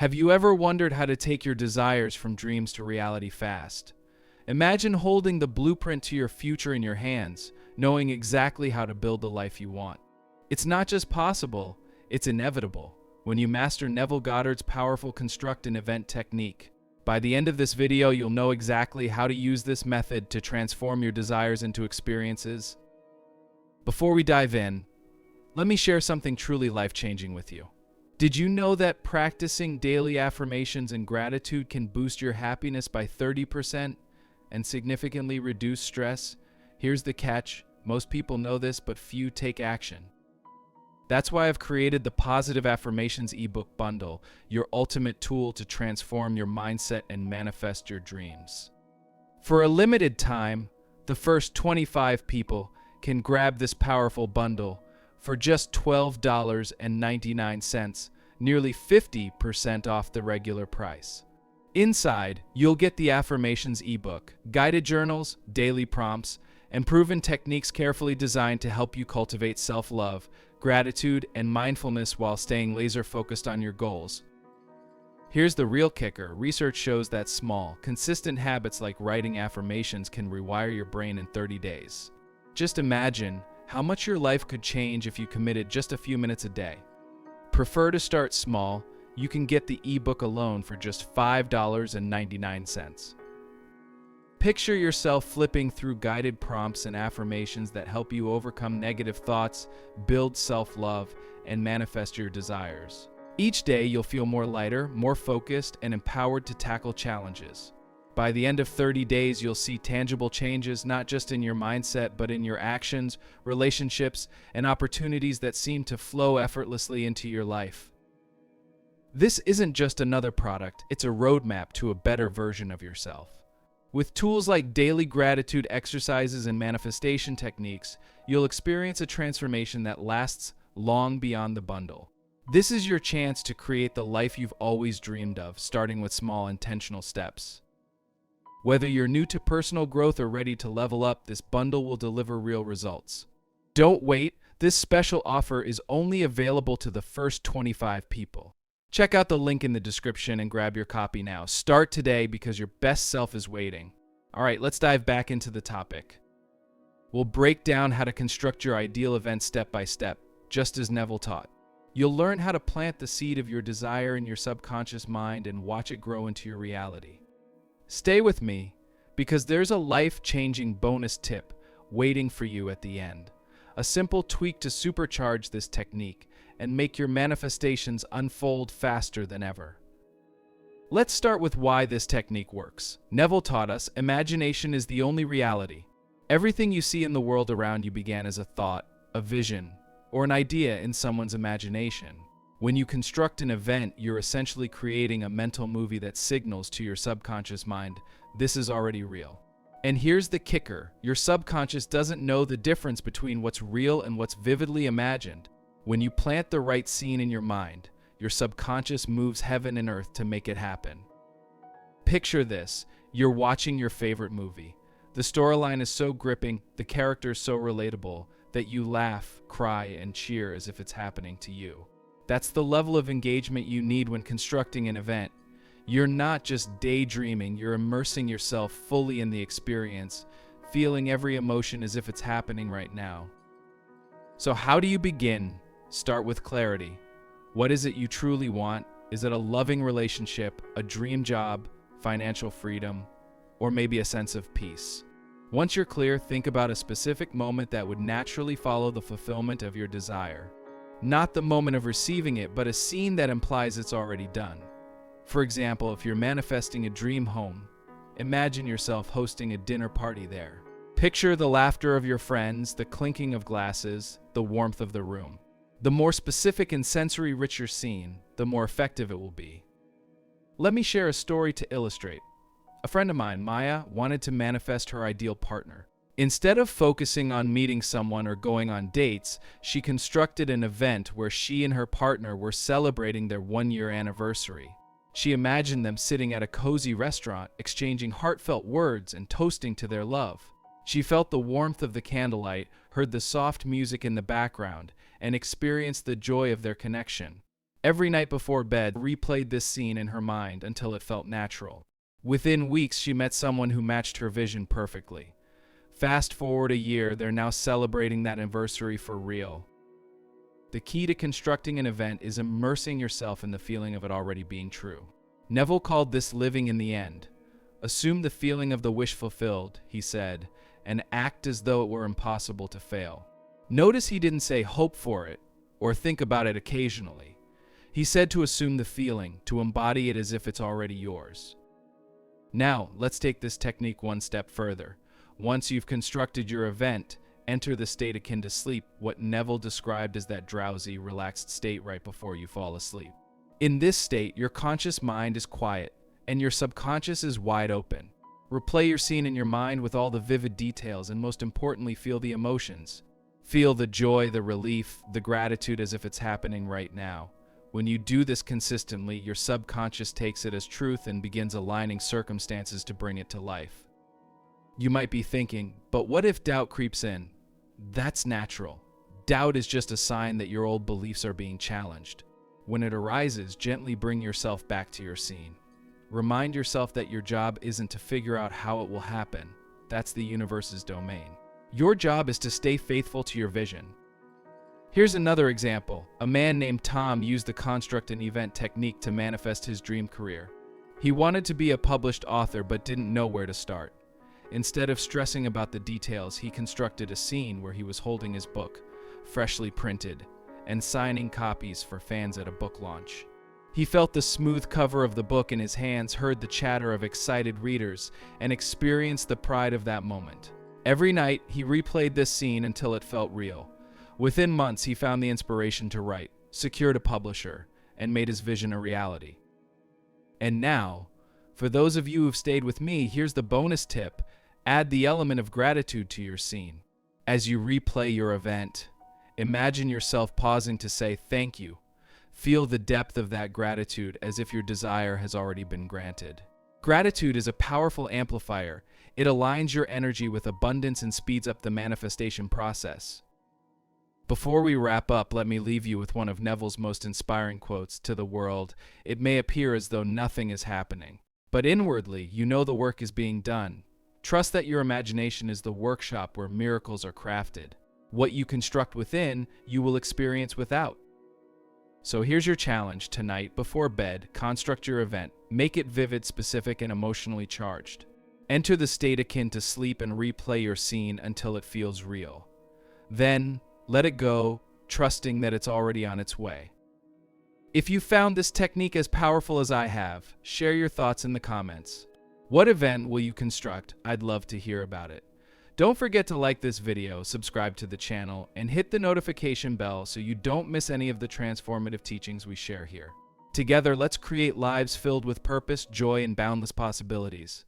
Have you ever wondered how to take your desires from dreams to reality fast? Imagine holding the blueprint to your future in your hands, knowing exactly how to build the life you want. It's not just possible, it's inevitable when you master Neville Goddard's powerful construct and event technique. By the end of this video, you'll know exactly how to use this method to transform your desires into experiences. Before we dive in, let me share something truly life-changing with you. Did you know that practicing daily affirmations and gratitude can boost your happiness by 30% and significantly reduce stress? Here's the catch: most people know this, but few take action. That's why I've created the Positive Affirmations ebook bundle, your ultimate tool to transform your mindset and manifest your dreams. For a limited time, the first 25 people can grab this powerful bundle for just $12.99, nearly 50% off the regular price. Inside, you'll get the Affirmations ebook, guided journals, daily prompts, and proven techniques carefully designed to help you cultivate self-love, gratitude, and mindfulness while staying laser-focused on your goals. Here's the real kicker. Research shows that small, consistent habits like writing affirmations can rewire your brain in 30 days. Just imagine how much your life could change if you committed just a few minutes a day. Prefer to start small? You can get the ebook alone for just $5.99. Picture yourself flipping through guided prompts and affirmations that help you overcome negative thoughts, build self-love, and manifest your desires. Each day, you'll feel more lighter, more focused, and empowered to tackle challenges. By the end of 30 days, you'll see tangible changes not just in your mindset, but in your actions, relationships, and opportunities that seem to flow effortlessly into your life. This isn't just another product, it's a roadmap to a better version of yourself. With tools like daily gratitude exercises and manifestation techniques, you'll experience a transformation that lasts long beyond the bundle. This is your chance to create the life you've always dreamed of, starting with small intentional steps. Whether you're new to personal growth or ready to level up, this bundle will deliver real results. Don't wait, this special offer is only available to the first 25 people. Check out the link in the description and grab your copy now. Start today because your best self is waiting. All right, let's dive back into the topic. We'll break down how to construct your ideal event step by step, just as Neville taught. You'll learn how to plant the seed of your desire in your subconscious mind and watch it grow into your reality. Stay with me because there's a life-changing bonus tip waiting for you at the end. A simple tweak to supercharge this technique and make your manifestations unfold faster than ever. Let's start with why this technique works. Neville taught us imagination is the only reality. Everything you see in the world around you began as a thought, a vision, or an idea in someone's imagination. When you construct an event, you're essentially creating a mental movie that signals to your subconscious mind, this is already real. And here's the kicker, your subconscious doesn't know the difference between what's real and what's vividly imagined. When you plant the right scene in your mind, your subconscious moves heaven and earth to make it happen. Picture this, you're watching your favorite movie. The storyline is so gripping, the characters so relatable, that you laugh, cry, and cheer as if it's happening to you. That's the level of engagement you need when constructing an event. You're not just daydreaming, you're immersing yourself fully in the experience, feeling every emotion as if it's happening right now. So how do you begin? Start with clarity. What is it you truly want? Is it a loving relationship, a dream job, financial freedom, or maybe a sense of peace? Once you're clear, think about a specific moment that would naturally follow the fulfillment of your desire. Not the moment of receiving it, but a scene that implies it's already done. For example, if you're manifesting a dream home, imagine yourself hosting a dinner party there. Picture the laughter of your friends, the clinking of glasses, the warmth of the room. The more specific and sensory-rich your scene, the more effective it will be. Let me share a story to illustrate. A friend of mine, Maya, wanted to manifest her ideal partner. Instead of focusing on meeting someone or going on dates, she constructed an event where she and her partner were celebrating their one-year anniversary. She imagined them sitting at a cozy restaurant, exchanging heartfelt words and toasting to their love. She felt the warmth of the candlelight, heard the soft music in the background, and experienced the joy of their connection. Every night before bed, replayed this scene in her mind until it felt natural. Within weeks, she met someone who matched her vision perfectly. Fast forward a year, they're now celebrating that anniversary for real. The key to constructing an event is immersing yourself in the feeling of it already being true. Neville called this living in the end. Assume the feeling of the wish fulfilled, he said, and act as though it were impossible to fail. Notice he didn't say hope for it or think about it occasionally. He said to assume the feeling, to embody it as if it's already yours. Now, let's take this technique one step further. Once you've constructed your event, enter the state akin to sleep, what Neville described as that drowsy, relaxed state right before you fall asleep. In this state, your conscious mind is quiet, and your subconscious is wide open. Replay your scene in your mind with all the vivid details, and most importantly, feel the emotions. Feel the joy, the relief, the gratitude as if it's happening right now. When you do this consistently, your subconscious takes it as truth and begins aligning circumstances to bring it to life. You might be thinking, but what if doubt creeps in? That's natural. Doubt is just a sign that your old beliefs are being challenged. When it arises, gently bring yourself back to your scene. Remind yourself that your job isn't to figure out how it will happen. That's the universe's domain. Your job is to stay faithful to your vision. Here's another example. A man named Tom used the construct and event technique to manifest his dream career. He wanted to be a published author but didn't know where to start. Instead of stressing about the details, he constructed a scene where he was holding his book, freshly printed, and signing copies for fans at a book launch. He felt the smooth cover of the book in his hands, heard the chatter of excited readers, and experienced the pride of that moment. Every night, he replayed this scene until it felt real. Within months, he found the inspiration to write, secured a publisher, and made his vision a reality. And now, for those of you who've stayed with me, here's the bonus tip. Add the element of gratitude to your scene. As you replay your event, imagine yourself pausing to say thank you. Feel the depth of that gratitude as if your desire has already been granted. Gratitude is a powerful amplifier. It aligns your energy with abundance and speeds up the manifestation process. Before we wrap up, let me leave you with one of Neville's most inspiring quotes to the world. It may appear as though nothing is happening, but inwardly, you know the work is being done. Trust that your imagination is the workshop where miracles are crafted. What you construct within, you will experience without. So here's your challenge tonight. Before bed, construct your event. Make it vivid, specific, and emotionally charged. Enter the state akin to sleep and replay your scene until it feels real. Then, let it go, trusting that it's already on its way. If you found this technique as powerful as I have, share your thoughts in the comments. What event will you construct? I'd love to hear about it. Don't forget to like this video, subscribe to the channel, and hit the notification bell so you don't miss any of the transformative teachings we share here. Together, let's create lives filled with purpose, joy, and boundless possibilities.